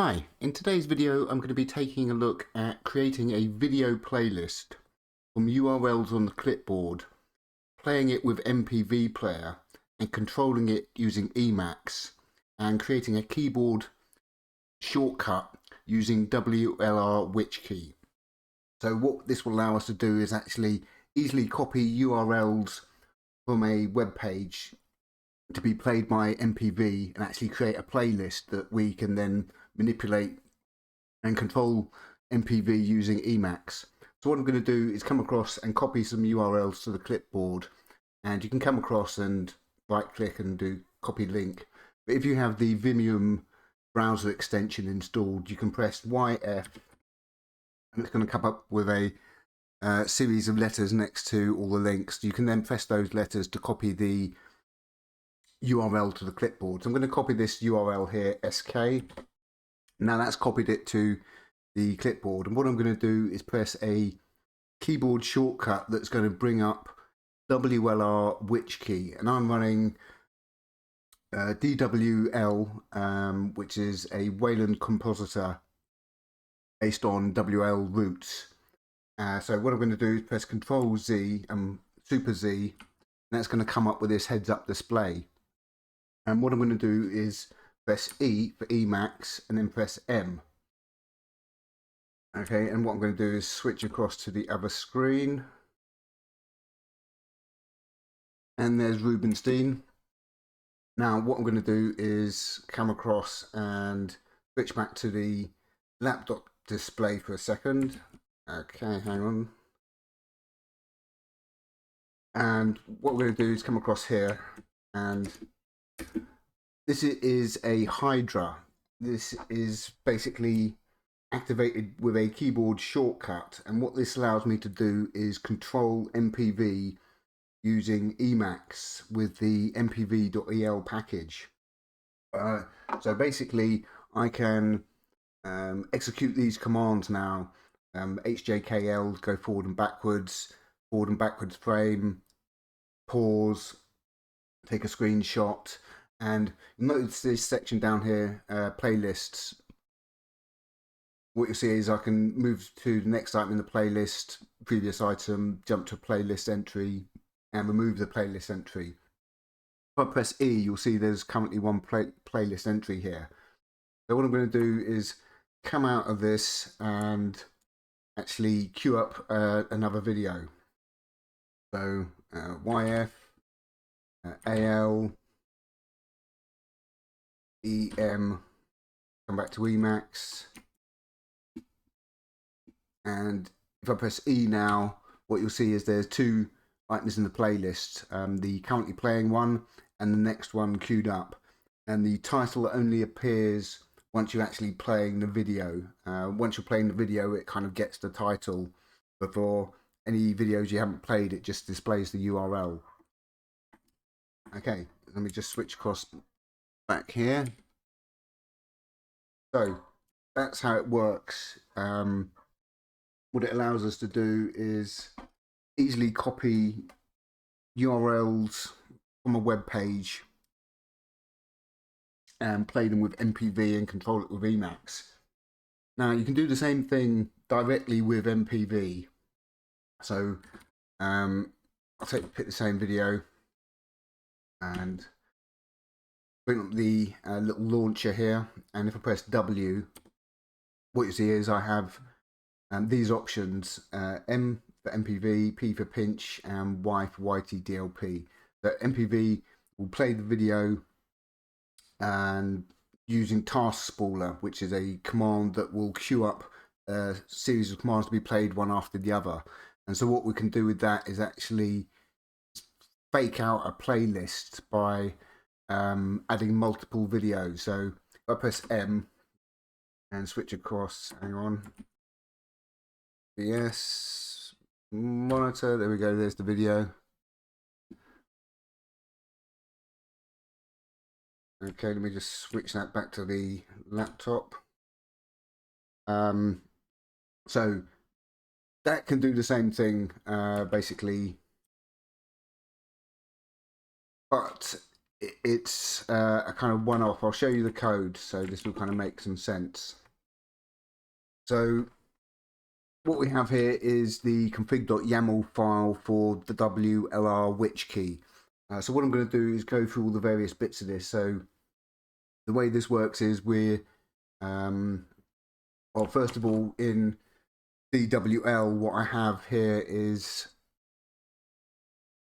Hi, in today's video I'm going to be taking a look at creating a video playlist from URLs on the clipboard, playing it with MPV player and controlling it using Emacs, and creating a keyboard shortcut using wlr-which-key. So what this will allow us to do is actually easily copy URLs from a web page to be played by MPV and actually create a playlist that we can then manipulate and control MPV using Emacs. So what I'm going to do is come across and copy some URLs to the clipboard, and you can come across and right click and do copy link. But if you have the Vimium browser extension installed, you can press YF and it's going to come up with a series of letters next to all the links. You can then press those letters to copy the URL to the clipboard. So I'm going to copy this URL here, SK. Now that's copied it to the clipboard, and what I'm going to do is press a keyboard shortcut that's going to bring up wlr-which-key, and I'm running DWL, which is a Wayland compositor based on WL roots. So what I'm going to do is press Control Z and Super Z, and that's going to come up with this heads up display. And what I'm going to do is press E for Emacs and then press M. Okay, and what I'm going to do is switch across to the other screen. And there's Rubinstein. Now what I'm going to do is come across and switch back to the laptop display for a second. Okay, hang on. And what we're going to do is come across here, and this is a Hydra. This is basically activated with a keyboard shortcut, and what this allows me to do is control MPV using Emacs with the mpv.el package. So basically I can execute these commands now. HJKL, go forward and backwards frame, pause, take a screenshot. And notice this section down here, playlists. What you'll see is I can move to the next item in the playlist, previous item, jump to playlist entry, and remove the playlist entry. If I press E, you'll see there's currently one playlist entry here. So what I'm going to do is come out of this and actually queue up another video. So YF, AL, EM, come back to Emacs, and if I press E now, what you'll see is there's two items in the playlist, the currently playing one and the next one queued up, and the title only appears once you're actually playing the video. Once you're playing the video, it kind of gets the title, but for any videos you haven't played, it just displays the URL. Okay, let me just switch across back here. So that's how it works. What it allows us to do is easily copy URLs from a web page and play them with MPV and control it with Emacs. Now you can do the same thing directly with MPV. So I'll pick the same video and bring up the little launcher here, and if I press W, what you see is I have these options, M for MPV, P for pinch, and Y for YTDLP. So MPV will play the video and using task spooler, which is a command that will queue up a series of commands to be played one after the other. And so what we can do with that is actually fake out a playlist by adding multiple videos. So if I press M and switch across, hang on, yes, monitor, there we go, there's the video. Okay, let me just switch that back to the laptop. So that can do the same thing basically, but it's a kind of one-off. I'll show you the code, so this will kind of make some sense. So what we have here is the config.yaml file for the wlr-which-key. So what I'm going to do is go through all the various bits of this. So the way this works is we're, well, first of all, in DWL, what I have here is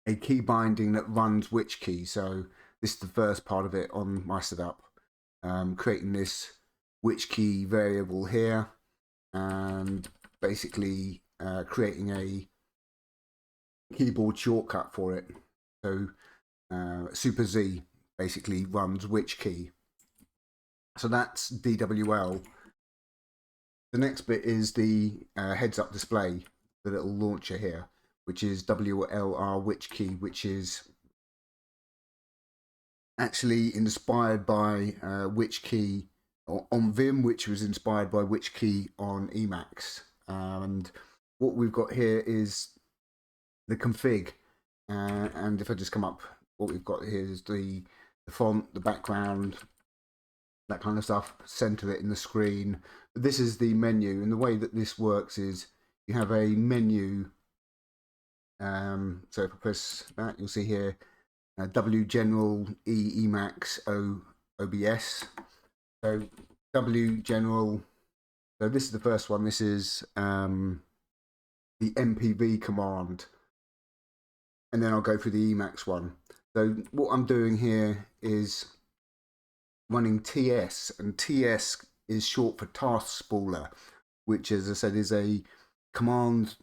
a key binding that runs which key. So this is the first part of it on my setup, creating this which key variable here, and basically creating a keyboard shortcut for it. So Super Z basically runs which key. So that's DWL. The next bit is the heads-up display, the little launcher here, which is wlr-which-key, which is actually inspired by which-key on Vim, which was inspired by which-key on Emacs. And what we've got here is the config. And if I just come up, what we've got here is the font, the background, that kind of stuff, center it in the screen. But this is the menu, and the way that this works is you have a menu. So if I press that, you'll see here W general, E emacs, O OBS. So W general. So this is the first one. This is the MPV command, and then I'll go through the Emacs one. So what I'm doing here is running TS, and TS is short for task spooler, which, as I said, is a command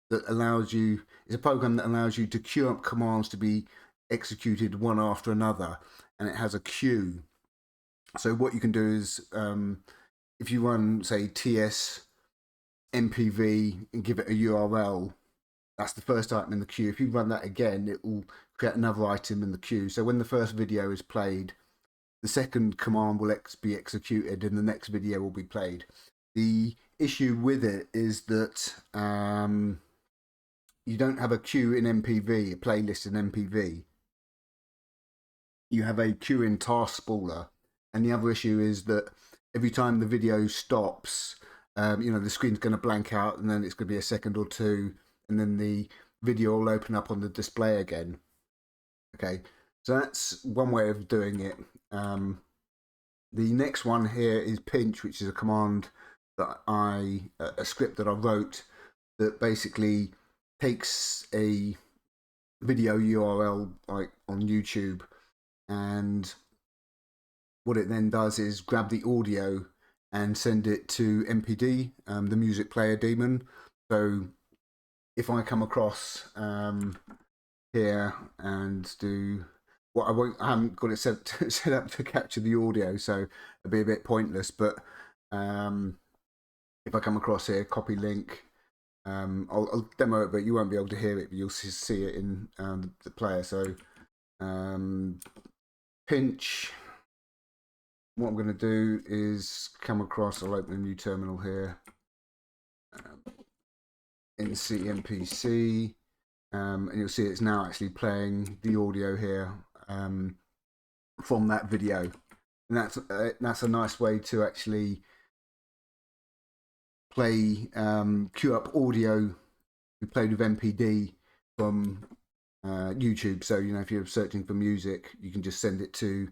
that allows you, it's a program that allows you to queue up commands to be executed one after another, and it has a queue. So what you can do is, if you run, say, TS MPV and give it a URL, that's the first item in the queue. If you run that again, it will create another item in the queue. So when the first video is played, the second command will be executed and the next video will be played. The issue with it is that you don't have a queue in MPV, a playlist in MPV. You have a queue in task spooler. And the other issue is that every time the video stops, the screen's going to blank out, and then it's going to be a second or two, and then the video will open up on the display again. Okay, so that's one way of doing it. The next one here is pinch, which is a command that a script that I wrote that basically takes a video URL like on YouTube, and what it then does is grab the audio and send it to MPD, the music player daemon. So if I come across here and do what I haven't got it set up to capture the audio, so it'll be a bit pointless. But if I come across here, copy link, I'll demo it, but you won't be able to hear it, but you'll see it in the player. So pinch. What I'm going to do is come across, I'll open a new terminal here in CMPC, and you'll see it's now actually playing the audio here from that video. And that's a nice way to actually play, queue up audio we played with MPD from YouTube. So, if you're searching for music, you can just send it to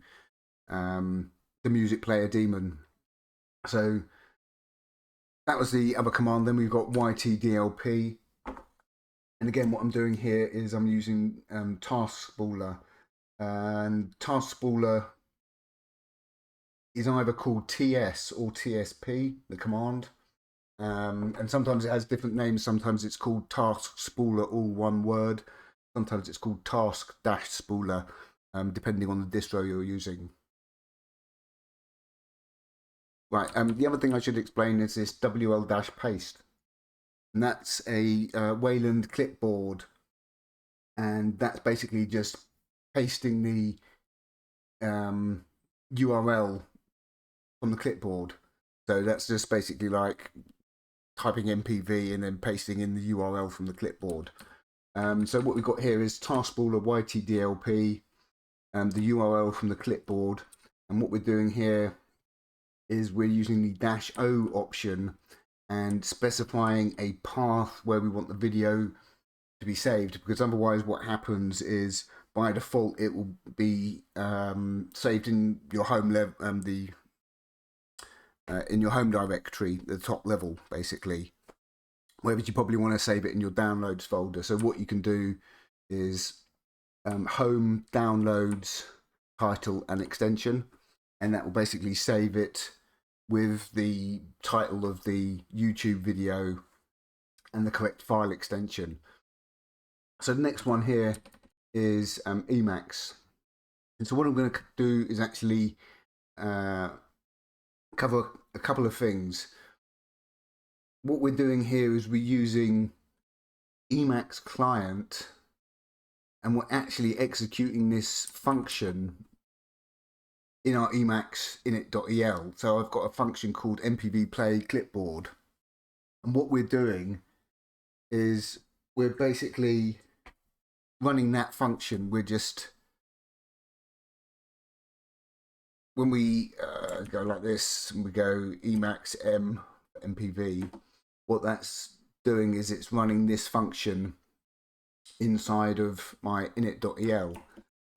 the music player daemon. So that was the other command. Then we've got ytdlp, and again what I'm doing here is I'm using task spooler, and task spooler is either called TS or TSP, the command, and sometimes it has different names. Sometimes it's called task spooler, all one word. Sometimes it's called task-spooler, depending on the distro you're using. Right, the other thing I should explain is this wl-paste. And that's a Wayland clipboard. And that's basically just pasting the URL from the clipboard. So that's just basically like typing MPV and then pasting in the URL from the clipboard. So what we've got here is task spooler ytdlp. the URL from the clipboard. And what we're doing here is we're using the -O option and specifying a path where we want the video to be saved, because otherwise what happens is by default it will be saved in your home level, in your home directory, the top level basically, whereas you probably want to save it in your downloads folder. So what you can do is home, downloads, title and extension, and that will basically save it with the title of the YouTube video and the correct file extension. So the next one here is Emacs. And so what I'm going to do is actually cover a couple of things. What we're doing here is we're using emacsclient, and we're actually executing this function in our Emacs init.el. So I've got a function called wlr-which-key, and what we're doing is we're basically running that function. We're just, when we go like this and we go emacs mpv, what that's doing is it's running this function inside of my init.el.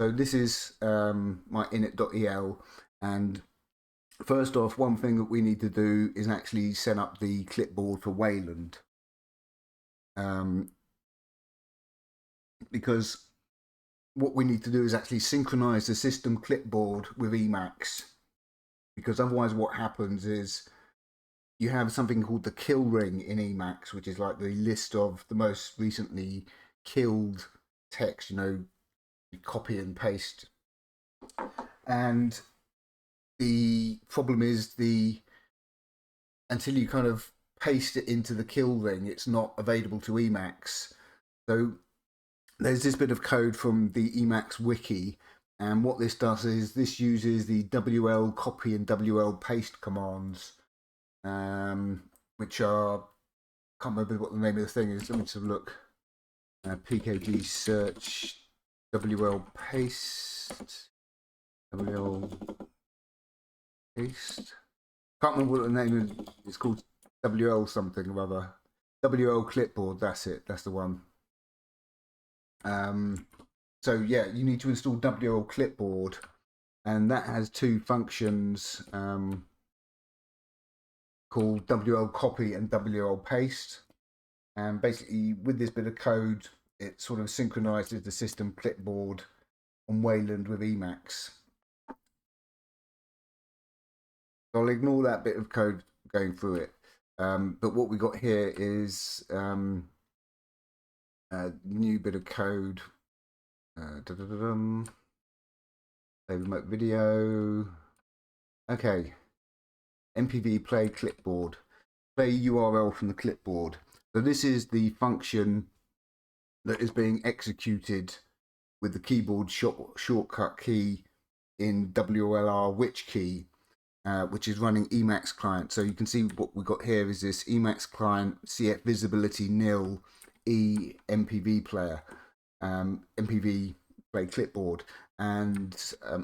So this is my init.el, and first off, one thing that we need to do is actually set up the clipboard for Wayland, because what we need to do is actually synchronize the system clipboard with Emacs, because otherwise what happens is you have something called the kill ring in Emacs, which is like the list of the most recently killed text, you know, you copy and paste. And the problem is until you kind of paste it into the kill ring, it's not available to Emacs. So there's this bit of code from the Emacs wiki, and what this does is this uses the wl-copy and wl-paste commands, which are, can't remember what the name of the thing is. Let me just have a look. pkg search wl-paste, wl-paste. Can't remember what the name is. It's called wl something or other. wl-clipboard. That's it. That's the one. So yeah, you need to install wl-clipboard, and that has two functions called wl-copy and wl-paste. And basically, with this bit of code, it sort of synchronizes the system clipboard on Wayland with Emacs. So I'll ignore that bit of code going through it. But what we got here is a new bit of code. Save remote video. Okay. MPV play clipboard. Play URL from the clipboard. So this is the function that is being executed with the keyboard shortcut key in wlr-which-key, which is running emacsclient. So you can see what we got here is this emacsclient cf visibility nil e mpv player, mpv play clipboard. And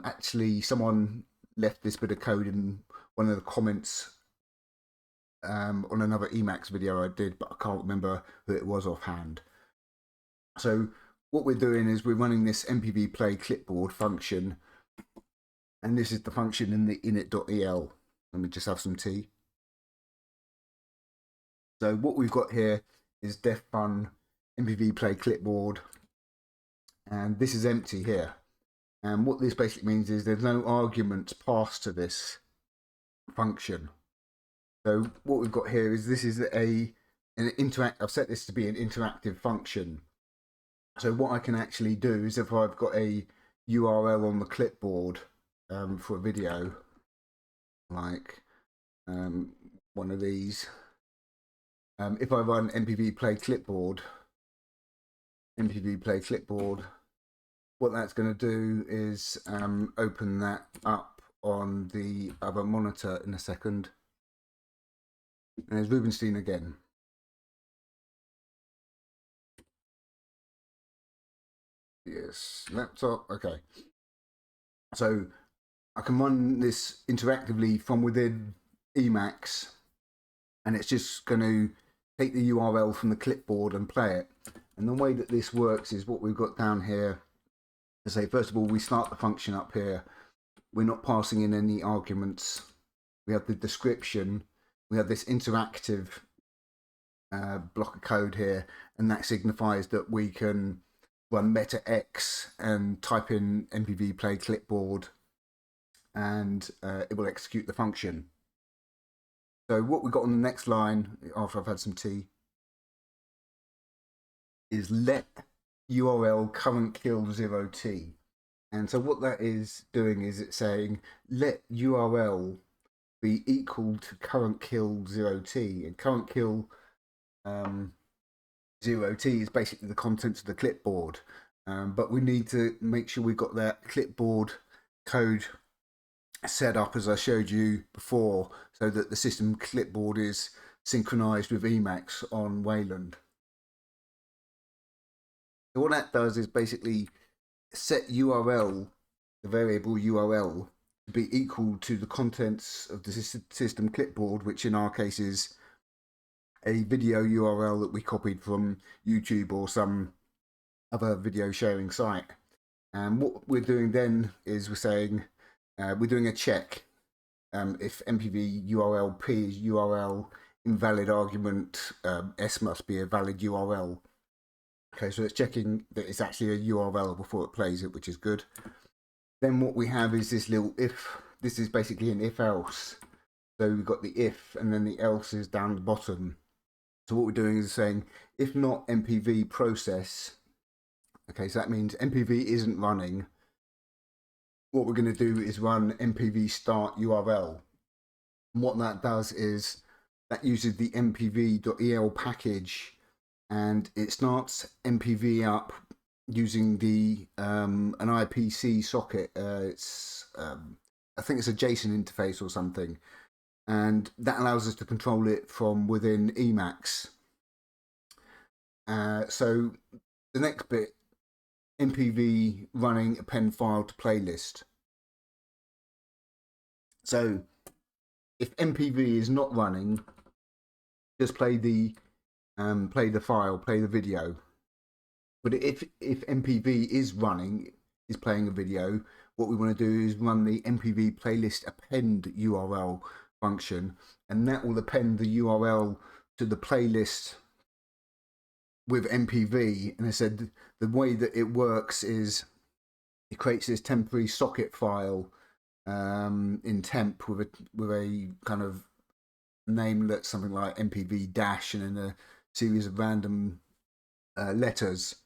actually someone left this bit of code in one of the comments on another Emacs video I did, but I can't remember who it was offhand. So what we're doing is we're running this mpv play clipboard function, and this is the function in the init.el. Let me just have some tea. So what we've got here is def fun mpv play clipboard, and this is empty here. And what this basically means is there's no arguments passed to this function. So what we've got here is this is an I've set this to be an interactive function. So what I can actually do is if I've got a URL on the clipboard for a video, like one of these, if I run mpv play clipboard, what that's going to do is open that up on the other monitor in a second. And there's Rubenstein again. Yes, laptop, okay. So I can run this interactively from within Emacs, and it's just going to take the URL from the clipboard and play it. And the way that this works is what we've got down here. To say, first of all, we start the function up here. We're not passing in any arguments. We have the description. We have this interactive block of code here, and that signifies that we can run meta x and type in mpv play clipboard, and it will execute the function. So what we've got on the next line, after I've had some tea, is let URL current kill 0t. And so what that is doing is it's saying let URL be equal to current kill 0t, and current kill 0t is basically the contents of the clipboard, but we need to make sure we've got that clipboard code set up as I showed you before, so that the system clipboard is synchronized with Emacs on Wayland. So what that does is basically set URL, the variable URL, to be equal to the contents of the system clipboard, which in our case is a video URL that we copied from YouTube or some other video sharing site. And what we're doing then is we're saying we're doing a check. If mpv URL p is URL invalid argument, s must be a valid URL. Okay, so it's checking that it's actually a URL before it plays it, which is good. Then what we have is this little if. This is basically an if else. So we've got the if, and then the else is down the bottom. So what we're doing is saying if not mpv process. Okay, so that means mpv isn't running. What we're going to do is run mpv start URL. And what that does is that uses the mpv.el package, and it starts mpv up using the an IPC socket. It's I think it's a JSON interface or something, and that allows us to control it from within Emacs. So the next bit, mpv running append file to playlist. So if mpv is not running, just play the file, play the video. But if mpv is running, is playing a video, what we want to do is run the mpv playlist append URL function, and that will append the URL to the playlist with mpv. And I said the way that it works is it creates this temporary socket file in temp with a kind of name that's something like mpv dash and then a series of random letters,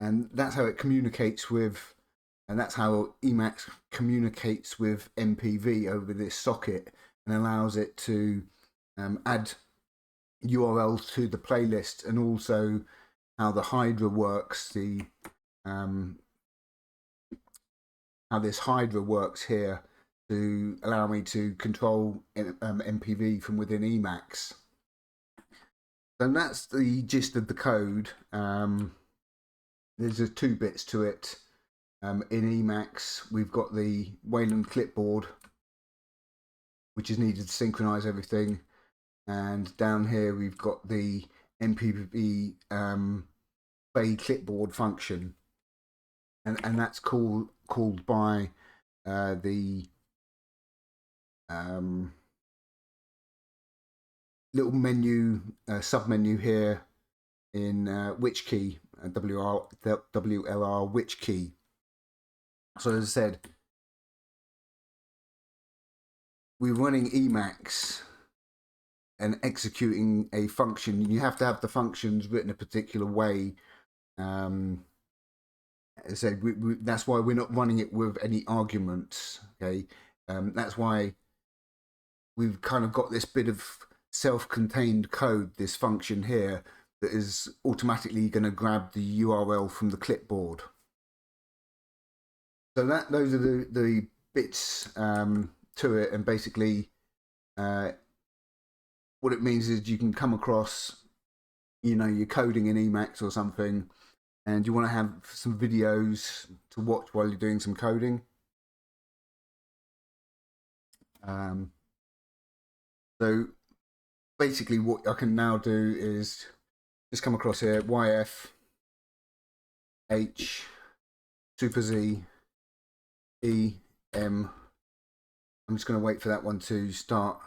and that's how it communicates with, and that's how Emacs communicates with mpv over this socket, and allows it to add URLs to the playlist, and also how the Hydra works, the how this Hydra works here to allow me to control mpv from within Emacs. So that's the gist of the code. There's two bits to it. In Emacs, we've got the Wayland clipboard, which is needed to synchronize everything. And down here, we've got the mpv play clipboard function. And that's called by the little menu, sub-menu here in which-key, wlr-which-key. So as I said, we're running Emacs and executing a function. You have to have the functions written a particular way. As I said, that's why we're not running it with any arguments. Okay, that's why we've kind of got this bit of self-contained code, this function here, that is automatically going to grab the URL from the clipboard. So those are the bits to it, and basically what it means is you can come across, you're coding in Emacs or something, and you want to have some videos to watch while you're doing some coding. So basically what I can now do is just come across here, YF, H, Super Z, E, M. I'm just going to wait for that one to start.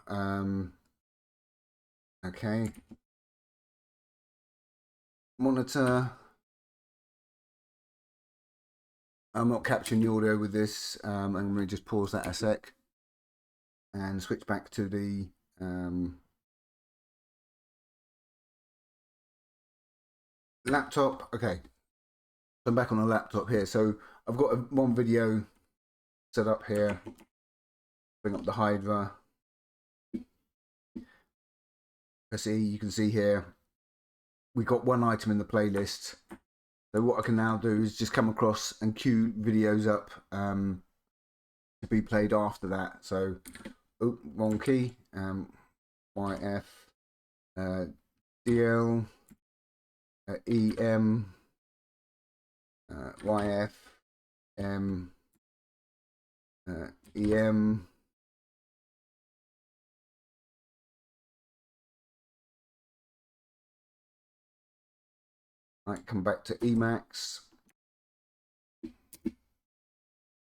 Okay. Monitor. I'm not capturing the audio with this. I'm going to just pause that a sec and switch back to the laptop. Okay, I'm back on the laptop here. So I've got one video set up here. Bring up the Hydra. Let's see, you can see here we got one item in the playlist. So what I can now do is just come across and queue videos up to be played after that. So, oh, wrong key. YF, DL, EM, YF, M, EM. Right, come back to emacs.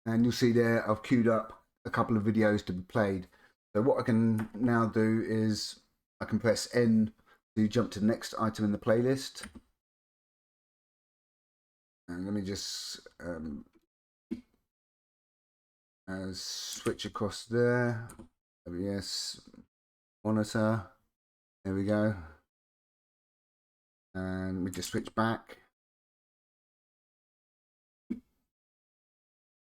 And you'll see there I've queued up a couple of videos to be played. So what I can now do is I can press N to jump to the next item in the playlist. And let me just switch across there. Yes, monitor. There we go. And we just switch back.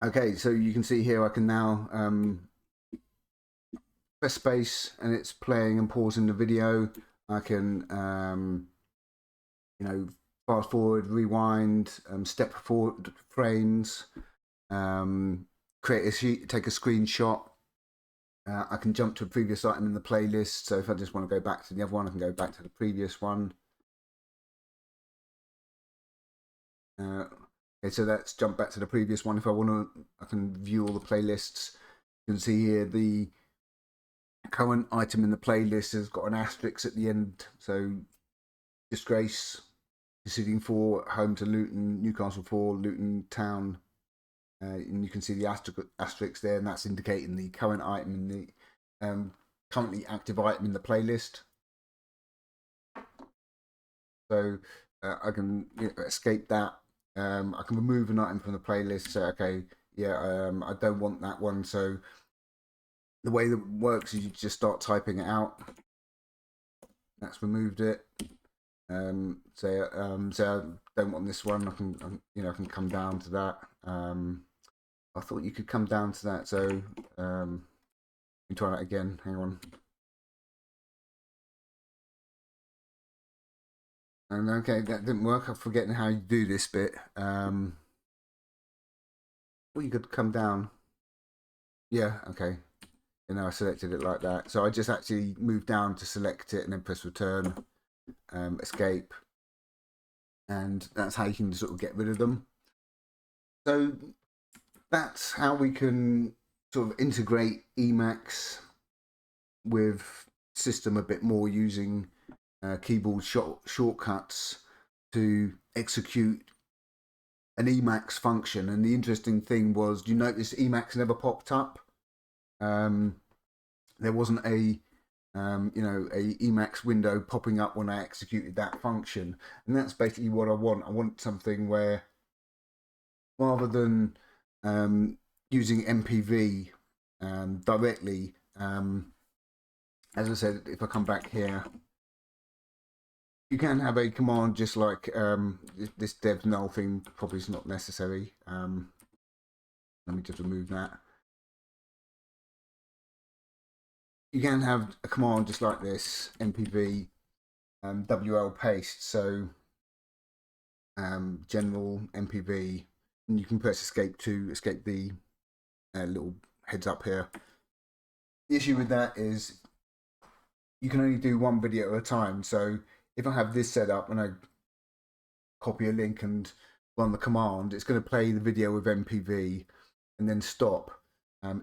Okay, so you can see here I can now press space and it's playing and pausing the video. I can you know, fast forward, rewind, step forward frames, create a sheet, take a screenshot. I can jump to a previous item in the playlist. So if I just want to go back to the other one, I can go back to the previous one. Okay, so let's jump back to the previous one. If I want to, I can view all the playlists. You can see here the current item in the playlist has got an asterisk at the end. So Disgrace, Proceeding 4, Home to Luton, Newcastle 4, Luton Town. And you can see the asterisk there, and that's indicating the current item in the currently active item in the playlist. So I can escape that. I can remove an item from the playlist. Say, okay, yeah, I don't want that one. So the way that it works is you just start typing it out. That's removed it. Say I don't want this one. I can, I can come down to that. I thought you could come down to that. So let me try that again. Hang on. And okay, that didn't work. I'm forgetting how you do this bit. Well, you could come down. Yeah, okay. And now I selected it like that. So I just actually moved down to select it and then press return, escape. And that's how you can sort of get rid of them. So that's how we can sort of integrate Emacs with system a bit more using keyboard shortcuts to execute an Emacs function. And the interesting thing was, you notice Emacs never popped up. There wasn't a a Emacs window popping up when I executed that function. And that's basically what I want. I want something where rather than using MPV directly, as I said, if I come back here, you can have a command just like this dev null thing probably is not necessary. Let me just remove that. You can have a command just like this, MPV WL paste. So general MPV, and you can press escape to escape the little heads up here. The issue with that is you can only do one video at a time. So if I have this set up and I copy a link and run the command, it's going to play the video with MPV and then stop.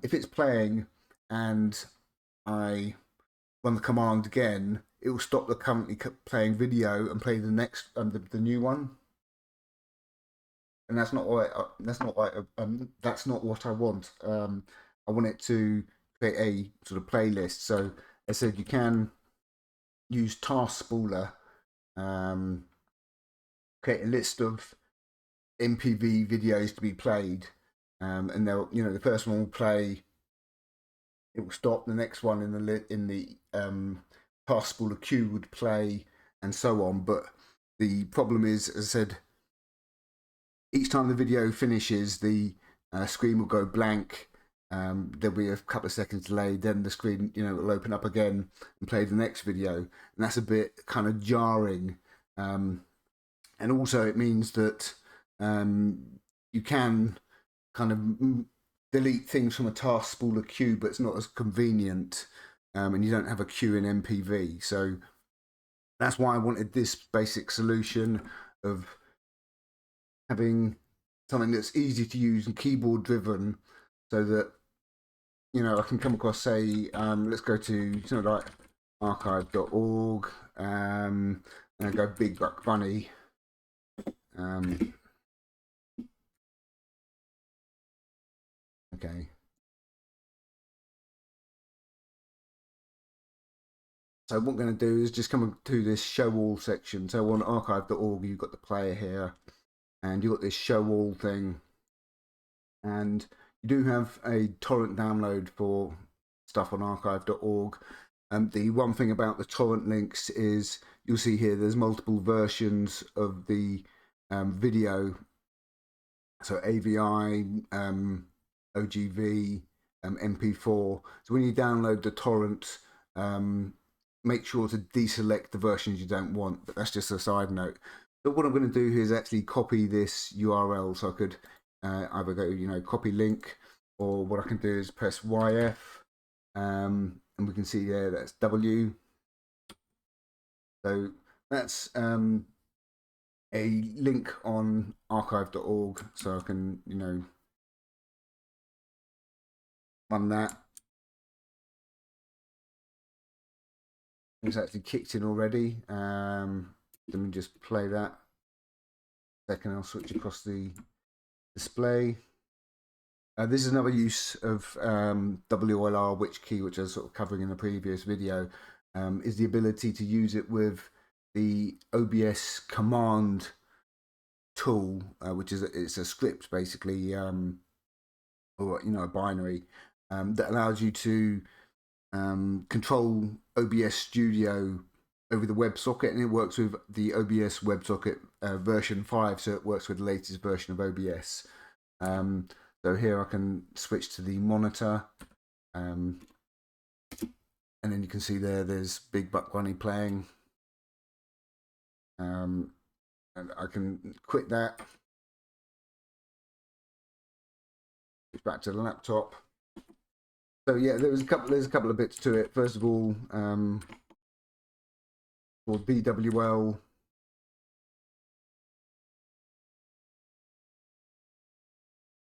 If it's playing and I run the command again, it will stop the currently playing video and play the next the new one. And that's not what that's not what I want. I want it to create a sort of playlist. So I said you can use task spooler, create a list of MPV videos to be played, and they'll, the first one will play. It will stop. The next one in the task spooler queue would play, and so on. But the problem is, as I said, each time the video finishes, the screen will go blank. There'll be a couple of seconds delay, then the screen, will open up again and play the next video, and that's a bit kind of jarring. And also, it means that you can kind of delete things from a task spooler queue, but it's not as convenient, and you don't have a queue in MPV. So that's why I wanted this basic solution of having something that's easy to use and keyboard driven, so that I can come across, say, let's go to something like archive.org, and I go Big Buck Bunny. Okay. So what I'm going to do is just come to this show all section. So on archive.org, you've got the player here, and you've got this show all thing, and you do have a torrent download for stuff on archive.org. The one thing about the torrent links is you'll see here there's multiple versions of the video. So AVI, OGV, MP4. So when you download the torrent, make sure to deselect the versions you don't want, but that's just a side note. But what I'm going to do here is actually copy this URL, so I could either go, copy link, or what I can do is press YF, and we can see there that's W. So that's a link on archive.org, so I can, run that. It's actually kicked in already. Let me just play that. Second, I'll switch across the display. This is another use of wlr-which-key, which I was sort of covering in the previous video, is the ability to use it with the OBS command tool, which is it's a script basically, or a binary that allows you to control OBS Studio over the WebSocket, and it works with the OBS WebSocket version 5, so it works with the latest version of OBS. So here I can switch to the monitor, and then you can see there's Big Buck Bunny playing, and I can quit that, switch back to the laptop. So yeah, there's a couple of bits to it. First of all, for BWL,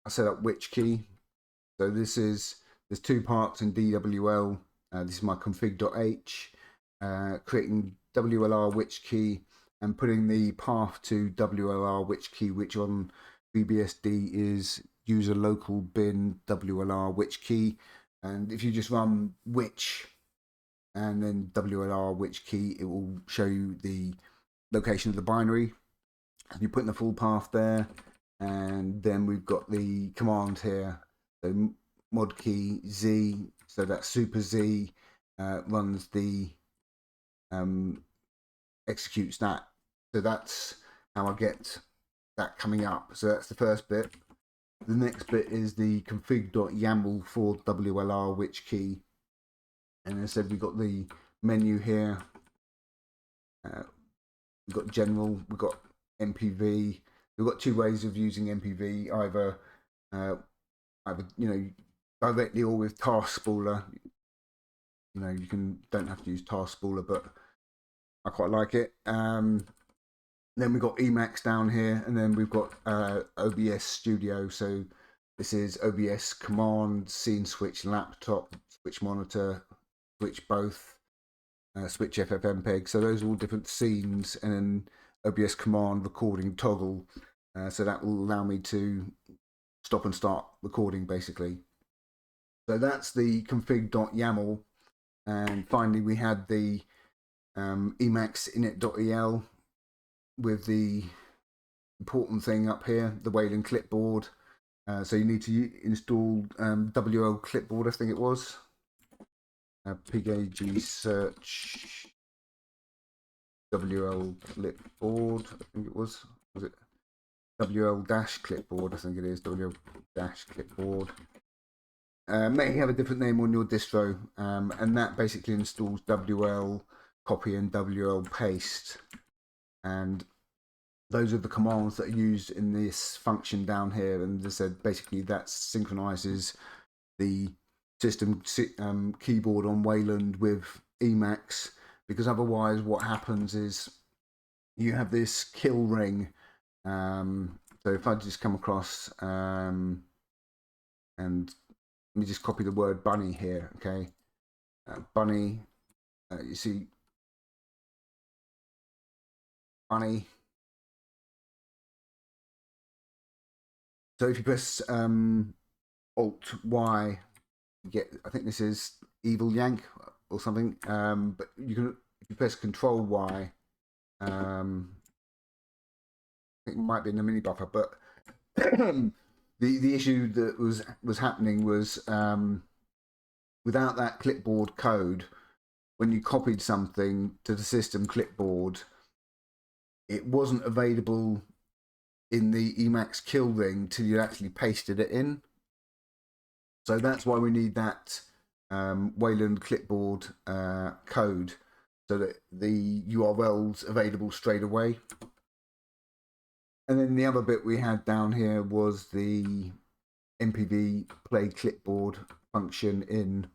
I set up which key. So there's two parts in DWL. This is my config.h, creating wlr-which-key and putting the path to wlr-which-key, which on BBSD is user local bin wlr-which-key. And if you just run which and then wlr-which-key, it will show you the location of the binary. And you put in the full path there, and then we've got the command here. So mod key Z, so that's super Z, runs the executes that. So that's how I get that coming up. So that's the first bit. The next bit is the config.yaml for wlr-which-key, and as I said, we've got the menu here. We've got general, we've got MPV. We've got two ways of using MPV, either directly or with task spooler. You don't have to use task spooler, but I quite like it. Then we've got Emacs down here, and then we've got OBS Studio. So this is OBS command, scene switch, laptop, switch monitor, switch both, switch FFmpeg. So those are all different scenes, and then OBS command recording toggle. So that will allow me to stop and start recording basically. So that's the config.yaml. And finally we had the emacs init.el with the important thing up here, the Wayland clipboard. So you need to install wl-clipboard, I think it was. pkg search wl-clipboard, I think it was it wl-clipboard, I think it is, wl-clipboard. May have a different name on your distro, and that basically installs wl copy and wl paste, and those are the commands that are used in this function down here. And as I said, basically that synchronizes the system keyboard on Wayland with Emacs, because otherwise what happens is you have this kill ring. So if I just come across and let me just copy the word bunny here, okay? Bunny, you see bunny. So if you press Alt Y, you get, I think this is Evil Yank or something. But you can, if you press Control Y, I think it might be in the mini buffer. But the issue that was happening was without that clipboard code, when you copied something to the system clipboard, it wasn't available in the Emacs kill ring till you actually pasted it in. So that's why we need that Wayland clipboard code, so that the URL's available straight away. And then the other bit we had down here was the MPV play clipboard function in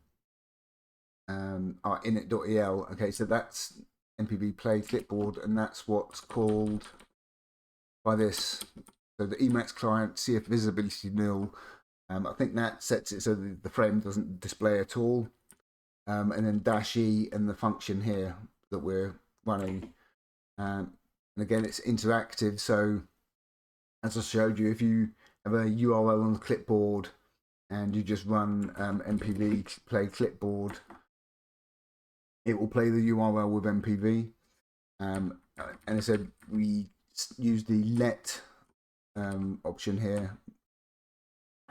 our init.el. Okay, so that's MPV play clipboard, and that's what's called by this. So the emacsclient CF visibility nil. I think that sets it so that the frame doesn't display at all. And then -e and the function here that we're running. And again, it's interactive. So as I showed you, if you have a URL on the clipboard and you just run MPV play clipboard, it will play the URL with MPV. And I said we use the let option here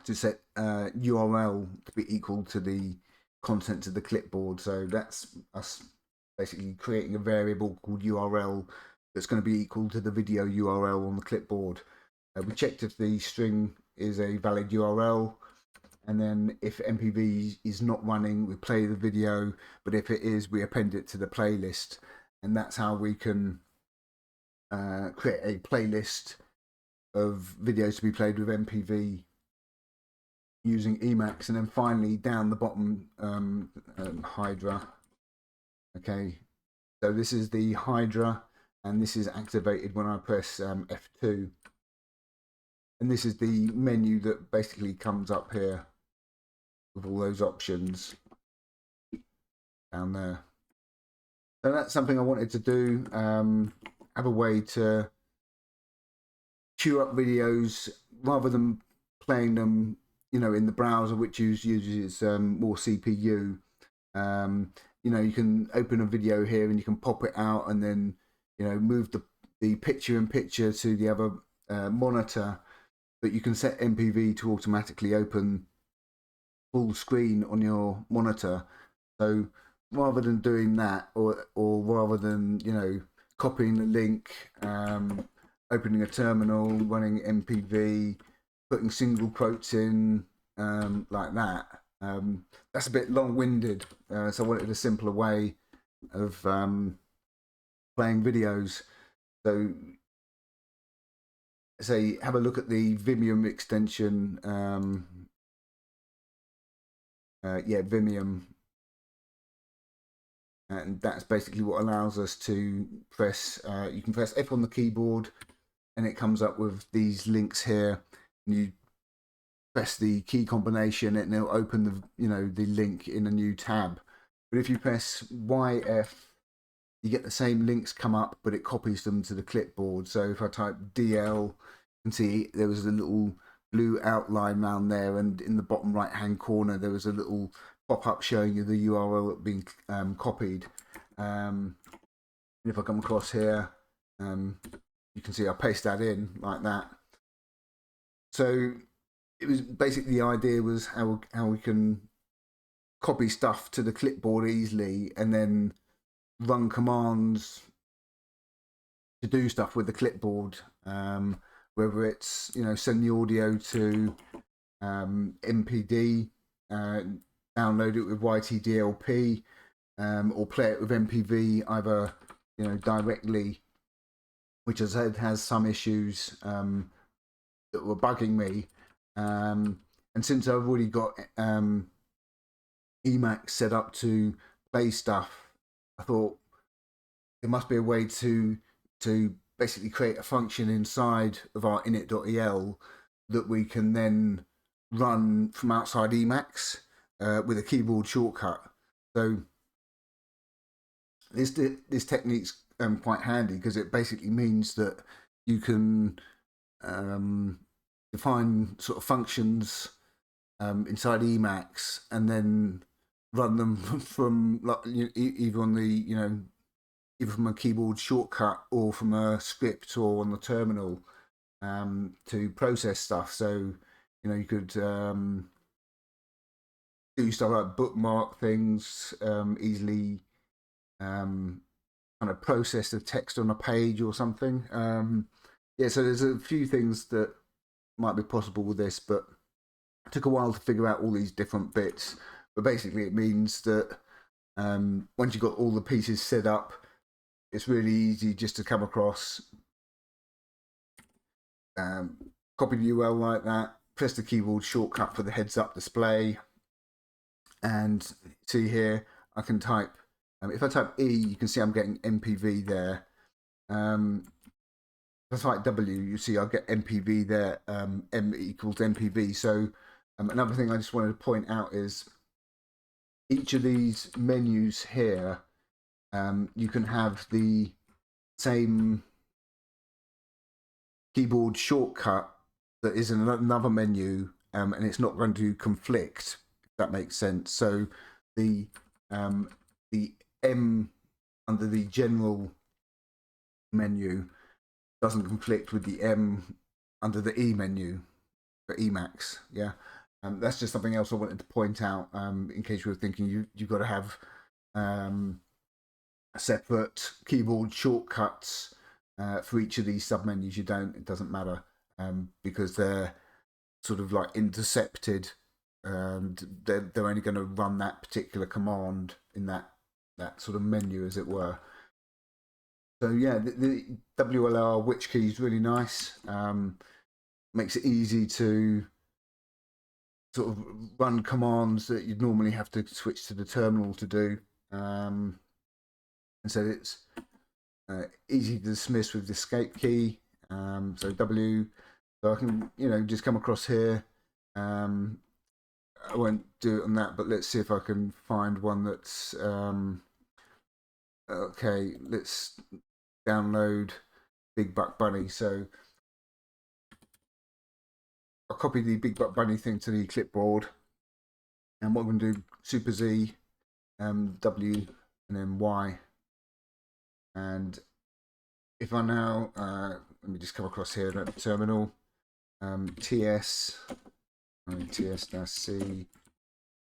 to set URL to be equal to the contents of the clipboard. So that's us basically creating a variable called URL that's going to be equal to the video URL on the clipboard. We checked if the string is a valid URL, and then if MPV is not running, we play the video, but if it is, we append it to the playlist. And that's how we can create a playlist of videos to be played with MPV using Emacs. And then finally down the bottom, Hydra. Okay, so this is the Hydra, and this is activated when I press F2. And this is the menu that basically comes up here with all those options down there. So that's something I wanted to do, have a way to queue up videos rather than playing them, you know, in the browser, which uses more CPU. You know, you can open a video here and you can pop it out and then, you know, move the picture-in-picture to the other monitor, but you can set MPV to automatically open full screen on your monitor. So rather than doing that, or rather than, you know, copying the link, opening a terminal, running MPV, putting single quotes in, like that, that's a bit long-winded. So I wanted a simpler way of playing videos. So say have a look at the Vimium extension. Yeah, Vimium, and that's basically what allows us to press. You can press F on the keyboard, and it comes up with these links here. And you press the key combination and it'll open the link in a new tab. But if you press YF, you get the same links come up, but it copies them to the clipboard. So if I type DL, you can see there was a little blue outline around there, and in the bottom right hand corner there was a little pop-up showing you the URL being copied. And if I come across here, you can see I paste that in like that. So it was basically, the idea was how we can copy stuff to the clipboard easily and then run commands to do stuff with the clipboard, whether it's send the audio to MPD, download it with YTDLP, or play it with MPV either directly, which as I said has some issues that were bugging me, and since I've already got Emacs set up to play stuff, I thought there must be a way to basically create a function inside of our init.el that we can then run from outside Emacs with a keyboard shortcut. So this technique's quite handy because it basically means that you can define sort of functions inside Emacs and then run them from either on the either from a keyboard shortcut or from a script or on the terminal to process stuff. So you could do stuff like bookmark things easily, kind of process the text on a page or something. Yeah, so there's a few things that might be possible with this, but it took a while to figure out all these different bits. But basically it means that once you've got all the pieces set up, it's really easy just to come across, copy the URL like that, press the keyboard shortcut for the heads up display, and see here I can type, if I type E, you can see I'm getting MPV there. If I type W, you see I'll get MPV there, M equals MPV. So another thing I just wanted to point out is each of these menus here, you can have the same keyboard shortcut that is in another menu, and it's not going to conflict, if that makes sense. So the M under the general menu doesn't conflict with the M under the E menu for Emacs. Yeah, that's just something else I wanted to point out, in case you were thinking you've got to have separate keyboard shortcuts for each of these submenus. You don't. It doesn't matter, because they're sort of like intercepted, and they're only going to run that particular command in that sort of menu, as it were. So yeah, the wlr-which-key is really nice. Makes it easy to sort of run commands that you'd normally have to switch to the terminal to do. And so it's easy to dismiss with the escape key. So W, so I can just come across here. I won't do it on that, but let's see if I can find one that's okay. Let's download Big Buck Bunny. So I'll copy the Big Buck Bunny thing to the clipboard, and what I'm going to do, Super Z, W, and then Y. And if I now let me just come across here at the terminal, TS, TS-C,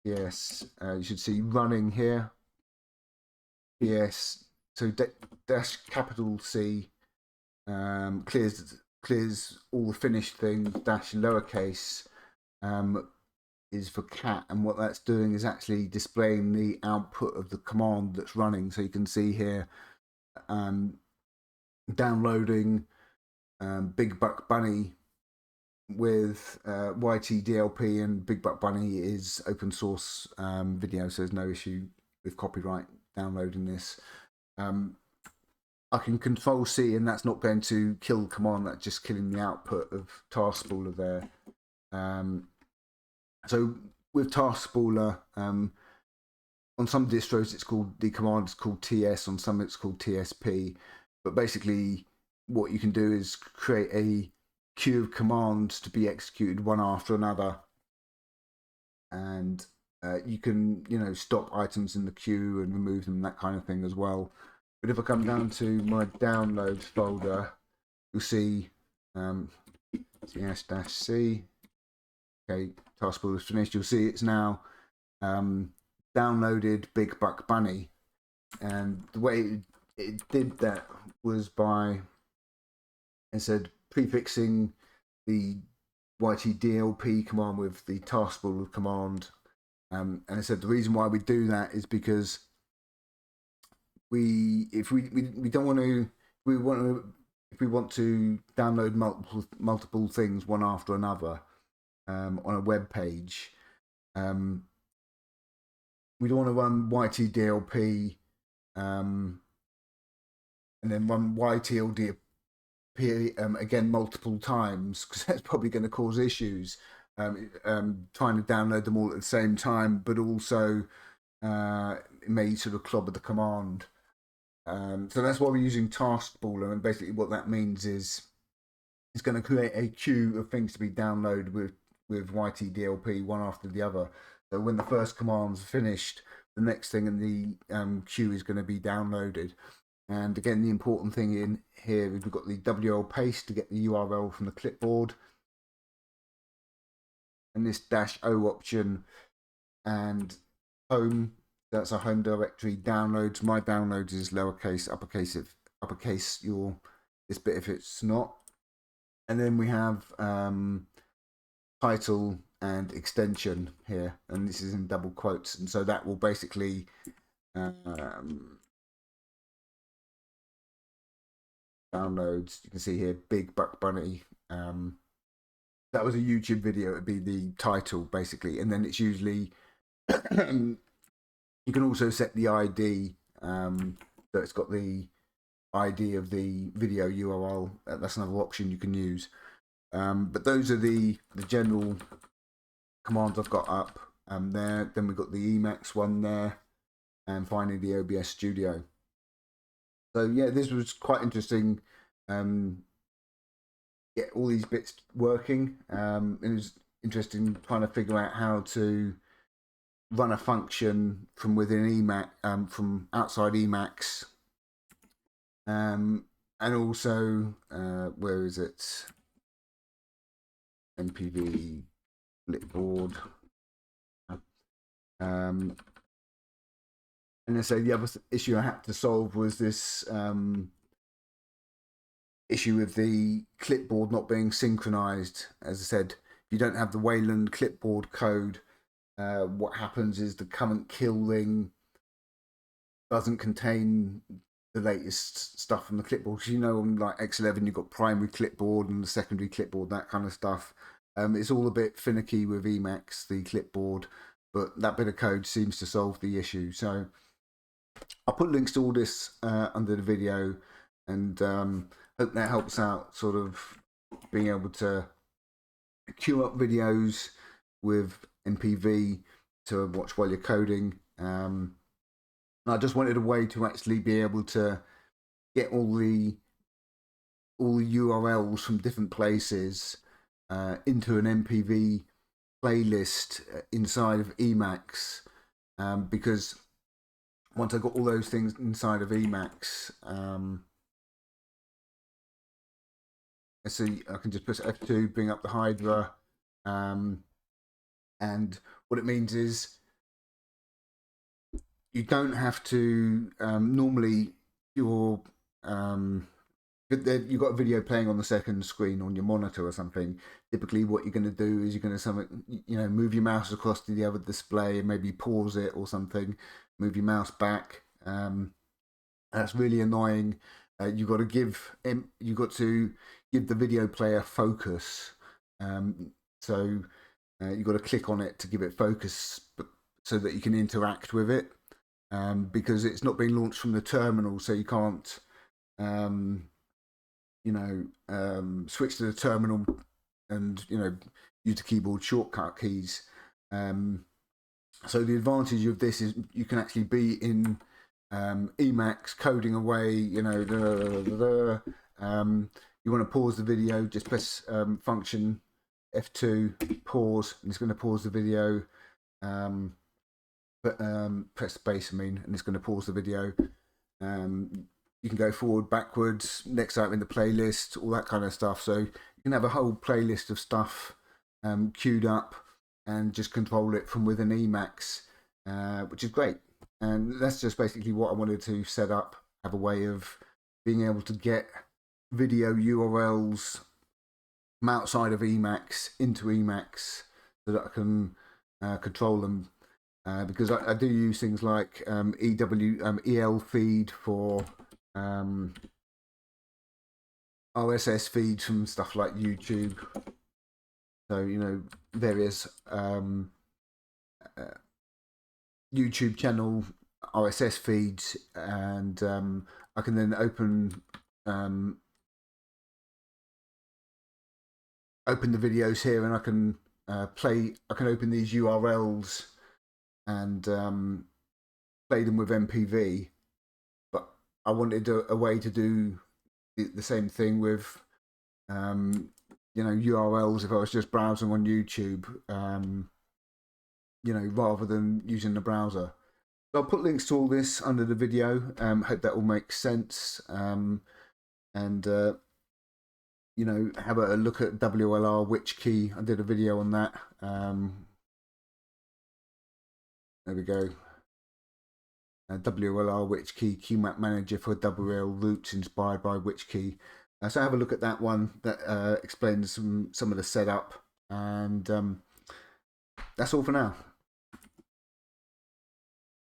TS, you should see running here, TS, so dash capital C clears all the finished things, dash lowercase is for cat, and what that's doing is actually displaying the output of the command that's running. So you can see here downloading Big Buck Bunny with YTDLP, and Big Buck Bunny is open source video, so there's no issue with copyright downloading this. I can Control C, and that's not going to kill the command, that's just killing the output of task spooler there. So with Task Spooler, on some distros the command is called TS, on some it's called TSP. But basically, what you can do is create a queue of commands to be executed one after another, and you can stop items in the queue and remove them, that kind of thing as well. But if I come down to my downloads folder, you'll see cs-c. Okay, Task Spooler is finished. You'll see it's now downloaded Big Buck Bunny, and the way it did that was by, it said, prefixing the wt-dlp command with the Task Spooler command, and it said the reason why we do that is because if we want to download multiple things one after another on a web page, we don't want to run ytdlp and then run ytldp again multiple times, because that's probably going to cause issues, trying to download them all at the same time, but also it may sort of clobber the command. So that's why we're using Task Spooler, and basically what that means is it's going to create a queue of things to be downloaded with ytdlp one after the other. So when the first command's finished, the next thing in the queue is going to be downloaded. And again, the important thing in here is we've got the WL paste to get the URL from the clipboard, and this -o option and home. That's a home directory. Downloads. My downloads is lowercase, uppercase. If uppercase this bit, if it's not. And then we have title and extension here, and this is in double quotes, and so that will basically downloads. You can see here, Big Buck Bunny. That was a YouTube video. It'd be the title basically, and then it's usually you can also set the ID, so it's got the ID of the video URL. That's another option you can use. But those are the general commands I've got up there. Then we've got the Emacs one there, and finally the OBS Studio. So yeah, this was quite interesting. Get all these bits working. It was interesting trying to figure out how to run a function from within Emacs, from outside Emacs, and also where is it? MPV clipboard. And then say the other issue I had to solve was this issue with the clipboard not being synchronized. As I said, if you don't have the Wayland clipboard code, what happens is the current kill ring doesn't contain the latest stuff from the clipboard. Because on like X11 you've got primary clipboard and the secondary clipboard, that kind of stuff. It's all a bit finicky with Emacs, the clipboard, but that bit of code seems to solve the issue. So I'll put links to all this under the video, and hope that helps out sort of being able to queue up videos with MPV to watch while you're coding. I just wanted a way to actually be able to get all the URLs from different places into an MPV playlist inside of Emacs, because once I got all those things inside of Emacs, let's see, I can just press F2, bring up the Hydra, and what it means is you don't have to normally you've got a video playing on the second screen on your monitor or something. Typically what you're going to do is you're going to move your mouse across to the other display and maybe pause it or something, move your mouse back. That's really annoying. You've got to give the video player focus, so you've got to click on it to give it focus so that you can interact with it, because it's not being launched from the terminal, so you can't switch to the terminal and use the keyboard shortcut keys. So the advantage of this is you can actually be in Emacs coding away, you know, you want to pause the video, just press function F2, pause, and it's going to pause the video. Press space, and it's going to pause the video. You can go forward, backwards, next item in the playlist, all that kind of stuff. So you can have a whole playlist of stuff queued up and just control it from within Emacs, which is great. And that's just basically what I wanted to set up, have a way of being able to get video URLs from outside of Emacs into Emacs so that I can control them. Because I do use things like EL feed for RSS feeds from stuff like YouTube. So, you know, various YouTube channel RSS feeds, and I can then open the videos here, and I can open these URLs and play them with MPV. But I wanted a way to do the same thing with you know, URLs if I was just browsing on YouTube, you know, rather than using the browser. So I'll put links to all this under the video. Hope that all makes sense. And you know, have a look at wlr-which-key. I did a video on that. There we go. wlr-which-key, key map manager for WL routes inspired by which-key. So have a look at that one. That explains some of the setup. And that's all for now.